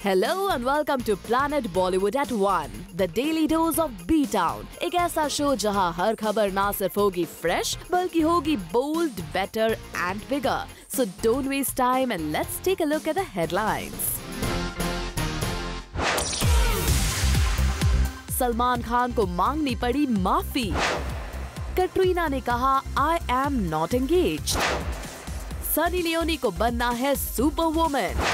Hello and welcome to planet Bollywood at 1, the daily dose of B town. एक ऐसा show जहां हर खबर ना सिर्फ होगी फ्रेश बल्कि होगी bold, better and bigger. So don't waste time and let's take a look at the headlines. Salman Khan को मांगनी पड़ी माफी। कैटरीना ने कहा I am not engaged. Sunny Leone को बनना है सुपर वुमन।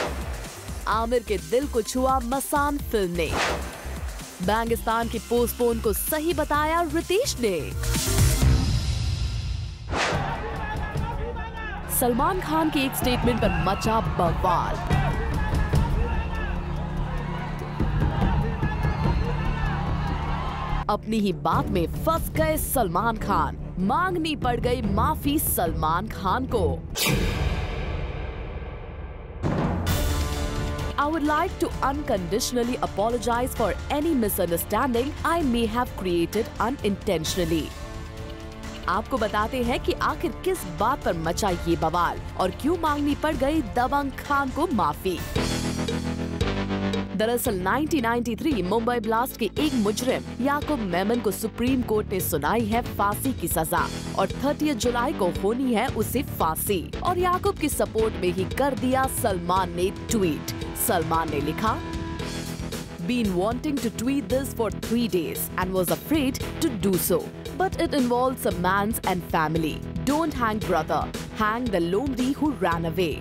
आमिर के दिल को छुआ मसान फिल्म ने। बैंगिस्तान की पोस्टपोन को सही बताया रितेश ने। सलमान खान के एक स्टेटमेंट पर मचा बवाल। अपनी ही बात में फंस गए सलमान खान। मांगनी पड़ गई माफी सलमान खान को। I would like to unconditionally apologize for any misunderstanding I may have created unintentionally. आपको बताते हैं कि आखिर किस बात पर मचा ये बवाल और क्यों मांगनी पड़ गई दबंग खान को माफी। दरअसल 1993 मुंबई ब्लास्ट के एक मुजरिम याकूब मेमन को सुप्रीम कोर्ट ने सुनाई है फांसी की सजा और 30 जुलाई को होनी है उसे फांसी। और याकूब की सपोर्ट में ही कर दिया सलमान ने ट्वीट। सलमान ने लिखा, Been wanting to tweet this for 3 days and was afraid to do so. But it involves a man's and family. Don't hang brother. Hang the Lomdi who ran away.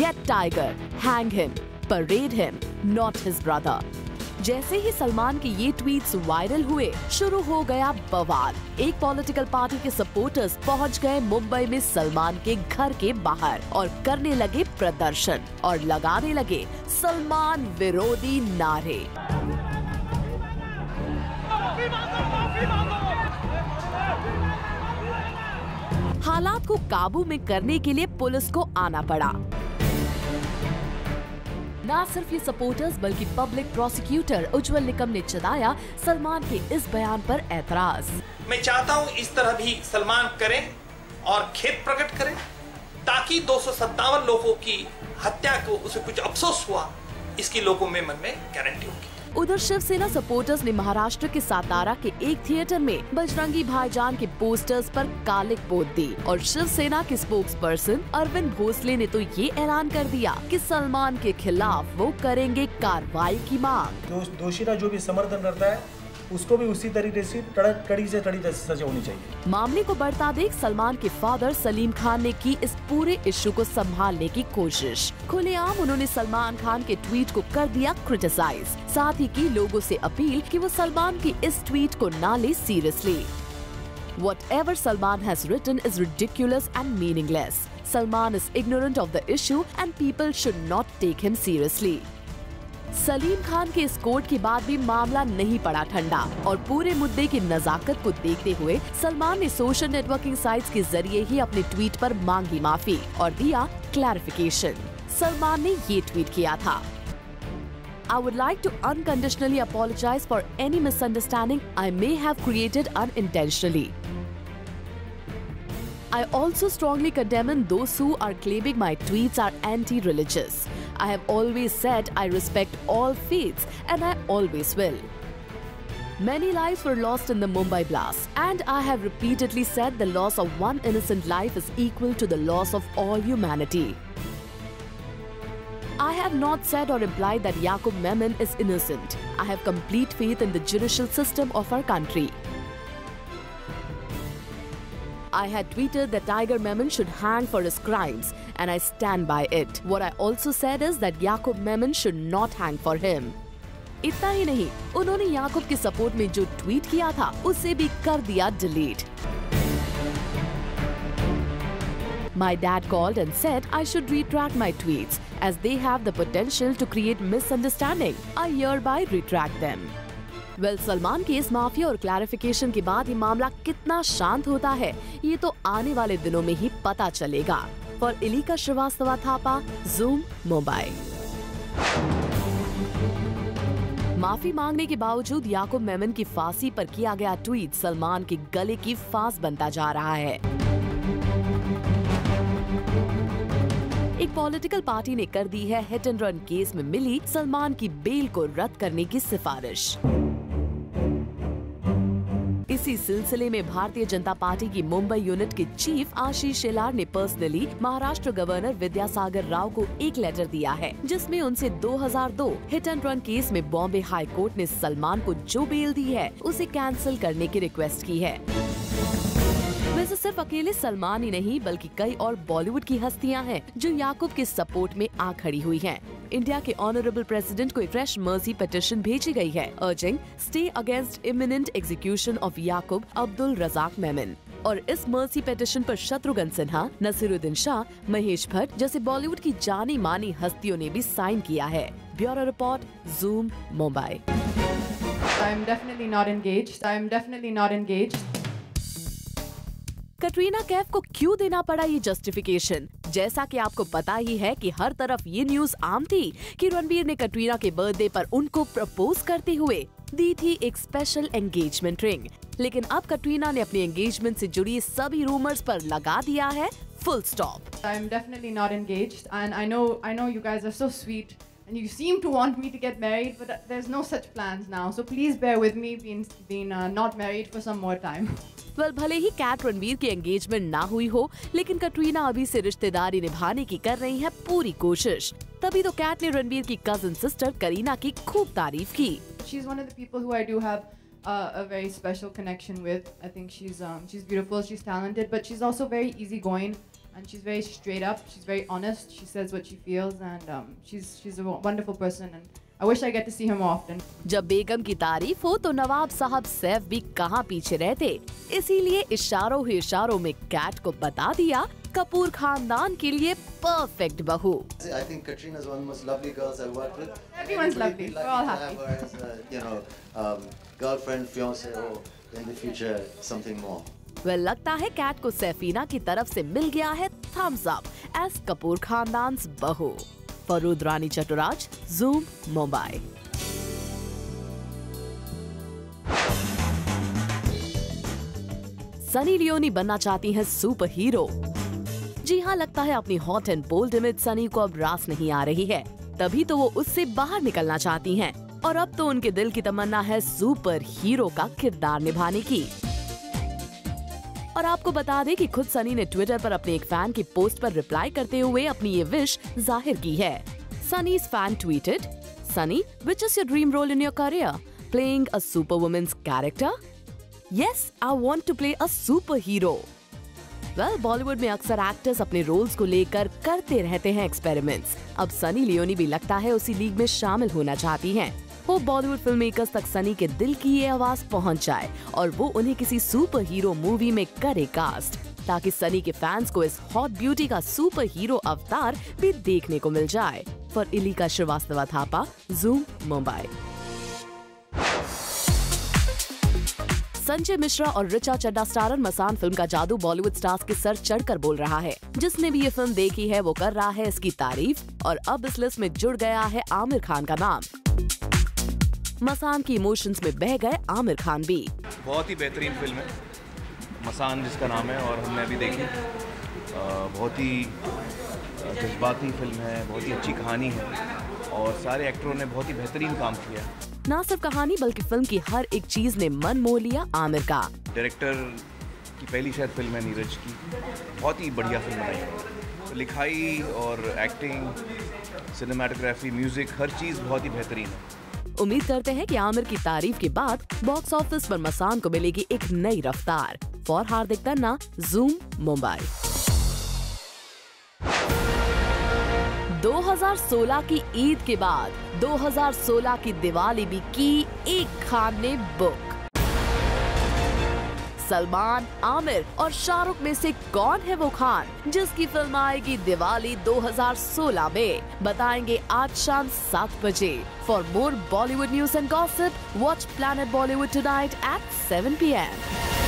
Get Tiger. Hang him. Parade him. Not his brother. जैसे ही सलमान के ये tweets viral हुए, शुरू हो गया बवाल। एक political party के सपोर्टर्स पहुंच गए मुंबई में सलमान के घर के बाहर और करने लगे प्रदर्शन और लगाने लगे सलमान विरोधी नारे। हालात को काबू में करने के लिए पुलिस को आना पड़ा। न सिर्फ ये सपोर्टर्स बल्कि पब्लिक प्रोसिक्यूटर उज्जवल निकम ने जताया सलमान के इस बयान पर एतराज। मैं चाहता हूं इस तरह भी सलमान करें और खेद प्रकट करें ताकि 257 लोगों की हत्या को उसे कुछ अफसोस हुआ, इसकी लोगों में मन में गारंटी होगी। उधर शिवसेना सपोर्टर्स ने महाराष्ट्र के सातारा के एक थिएटर में बजरंगी भाईजान के पोस्टर्स पर कालिक पोत दी और शिवसेना के स्पोक्स पर्सन अरविंद भोसले ने तो ये ऐलान कर दिया कि सलमान के खिलाफ वो करेंगे कार्रवाई की मांग। दोषी का जो भी समर्थन करता है उसको भी उसी तरीके से कड़ी से कड़ी सजा होनी चाहिए। मामले को बढ़ता देख सलमान के फादर सलीम खान ने की इस पूरे इश्यू को संभालने की कोशिश। खुलेआम उन्होंने सलमान खान के ट्वीट को कर दिया क्रिटिसाइज। साथ ही की लोगों से अपील कि वो सलमान की इस ट्वीट को ना ले seriously. Whatever Salman has written is ridiculous and meaningless. Salman is ignorant of the issue and people should not take him seriously. Salim Khan के इस कोर्ट के बाद भी मामला नहीं पड़ा ठंडा और पूरे मुद्दे की नजाकत को देखते हुए सलमान ने सोशल नेटवर्किंग साइट्स के जरिए ही अपने ट्वीट पर मांगी माफी और दिया क्लैरिफिकेशन। सलमान ने ये ट्वीट किया था, I would like to unconditionally apologize for any misunderstanding I may have created unintentionally. I also strongly condemn those who are claiming my tweets are anti-religious. I have always said I respect all faiths and I always will. Many lives were lost in the Mumbai blast and I have repeatedly said the loss of one innocent life is equal to the loss of all humanity. I have not said or implied that Yaqub Memon is innocent. I have complete faith in the judicial system of our country. I had tweeted that Tiger Memon should hang for his crimes and I stand by it. What I also said is that Yaqub Memon should not hang for him. इतना ही नहीं, उन्होंने याकूब के support में जो tweet किया था उसे भी कर दिया delete. My dad called and said I should retract my tweets as they have the potential to create misunderstanding. I hereby retract them. Salman की इस माफी और क्लैरिफिकेशन के बाद ये मामला कितना शांत होता है ये तो आने वाले दिनों में ही पता चलेगा। For Ilika Srivastava Thapa, Zoom Mumbai. माफी मांगने के बावजूद याकूब मेमन की फांसी पर किया गया ट्वीट सलमान के गले की फांस बनता जा रहा है। एक पॉलिटिकल पार्टी ने कर दी है हिट एंड रन केस में मिली सलमान की बेल को रद्द करने की सिफारिश। इसी सिलसिले में भारतीय जनता पार्टी की मुंबई यूनिट के चीफ आशीष शेलार ने पर्सनली महाराष्ट्र गवर्नर विद्यासागर राव को एक लेटर दिया है, जिसमें उनसे 2002 हिट एंड रन केस में बॉम्बे हाई कोर्ट ने सलमान को जो बेल दी है उसे कैंसिल करने की रिक्वेस्ट की है। वैसे सिर्फ अकेले सलमान ही नहीं बल्कि कई और बॉलीवुड की हस्तियां हैं जो याकूब के सपोर्ट में आ खड़ी हुई हैं। इंडिया के ऑनरेबल प्रेसिडेंट को एक फ्रेश मर्सी पिटीशन भेजी गई है, urging stay against imminent execution of Yakub Abdul Razak Memon. और इस मर्सी पिटीशन पर शत्रुघ्न सिन्हा, नसीरुद्दीन शाह, महेश भट्ट जैसे बॉलीवुड की जानी मानी हस्तियों ने भी साइन किया है। Bureau report, zoom, Mumbai. I'm definitely not engaged. Katrina Kaif को क्यों देना पड़ा ये जस्टिफिकेशन? जैसा कि आपको पता ही है कि हर तरफ ये न्यूज आम थी कि रणबीर ने कटरीना के बर्थडे पर उनको प्रपोज करते हुए दी थी एक स्पेशल एंगेजमेंट रिंग। लेकिन अब कटरीना ने अपनी एंगेजमेंट से जुड़ी सभी रूमर्स पर लगा दिया है full stop. I'm definitely not engaged, and I know you guys are so sweet and you seem to want me to get married, but there's no such plans now. So please bear with me being not married for some more time. भले ही cat Ranbir की engagement ना हुई हो, लेकिन कटरीना अभी से रिश्तेदारी निभाने की कर रही है पूरी कोशिश। तभी तो कैट ने रणबीर की कजिन सिस्टर करीना की खूब तारीफ की। She's one of the people who I do have a very special connection with. I think she's beautiful, she's talented, but she's also very easygoing and she's very straight up. She's very honest. She says what she feels, and she's a wonderful person. And I wish I get to see her more often. जब बेगम की तारीफ हो तो नवाब साहब सैफ भी कहाँ पीछे रहते। इसीलिए इशारों ही इशारों में कैट को बता दिया कपूर खानदान के लिए परफेक्ट बहू। I think Katrina is one of the most lovely girls I've worked with. Everyone's lovely. We're all to happy. have her as a, girlfriend, fiance, or in the future something more. लगता है cat को सैफीना की तरफ से मिल गया है Thums up as Kapoor खानदान बहू। फरूद रानी चटुराज, ज़ूम, मुंबई। सनी लियोनी बनना चाहती हैं सुपर हीरो। जी हाँ, लगता है अपनी hot and bold image Sunny को अब रास नहीं आ रही है, तभी तो वो उससे बाहर निकलना चाहती हैं। और अब तो उनके दिल की तमन्ना है सुपर हीरो का किरदार निभाने की। और आपको बता दें कि खुद सनी ने ट्विटर पर अपने एक फैन की पोस्ट पर रिप्लाई करते हुए अपनी ये विश जाहिर की है। सनी's fan tweeted, "Sunny, which is your dream role in your career? Playing a superwoman's character? Yes, I want to play a superhero." Bollywood में अक्सर एक्टर्स अपने रोल्स को लेकर करते रहते हैं एक्सपेरिमेंट्स। अब सनी लियोनी भी लगता है उसी लीग में शामिल होना चाहती हैं। वो बॉलीवुड फिल्म मेकर्स तक सनी के दिल की ये आवाज पहुंच जाए और वो उन्हें किसी सुपर हीरो मूवी में करे कास्ट, ताकि सनी के फैंस को इस हॉट ब्यूटी का सुपर हीरो अवतार भी देखने को मिल जाए। For Ilika Srivastava Thapa, Zoom, Mumbai. संजय मिश्रा और ऋचा चड्ढा स्टारर मसान फिल्म का जादू बॉलीवुड स्टार्स के सर चढ़कर बोल रहा है। जिसने भी ये फिल्म देखी है वो कर रहा है इसकी तारीफ और अब इस लिस्ट में जुड़ गया है आमिर खान का नाम। मसान की इमोशंस में बह गए आमिर खान भी। बहुत ही बेहतरीन फिल्म है मसान जिसका नाम है और हमने अभी देखी। बहुत ही जज्बाती फिल्म है, बहुत ही अच्छी कहानी है और सारे एक्टरों ने बहुत ही बेहतरीन काम किया। न सिर्फ कहानी बल्कि फिल्म की हर एक चीज ने मन मोह लिया आमिर का। डायरेक्टर की पहली शायद फिल्म है नीरज की, बहुत ही बढ़िया फिल्म बनाई है। लिखाई और एक्टिंग, सिनेमाटोग्राफी, म्यूजिक, हर चीज़ बहुत ही बेहतरीन है। उम्मीद करते हैं कि आमिर की तारीफ के बाद बॉक्स ऑफिस पर मसान को मिलेगी एक नई रफ्तार। For Hardik Tanna, zoom, Mumbai. 2016 की ईद के बाद 2016 की दिवाली भी की एक खान ने बुक। सलमान, आमिर और शाहरुख में से कौन है वो खान जिसकी फिल्म आएगी दिवाली 2016 में? बताएंगे आज शाम 7 बजे। For more Bollywood news and gossip, watch planet Bollywood tonight at 7 PM।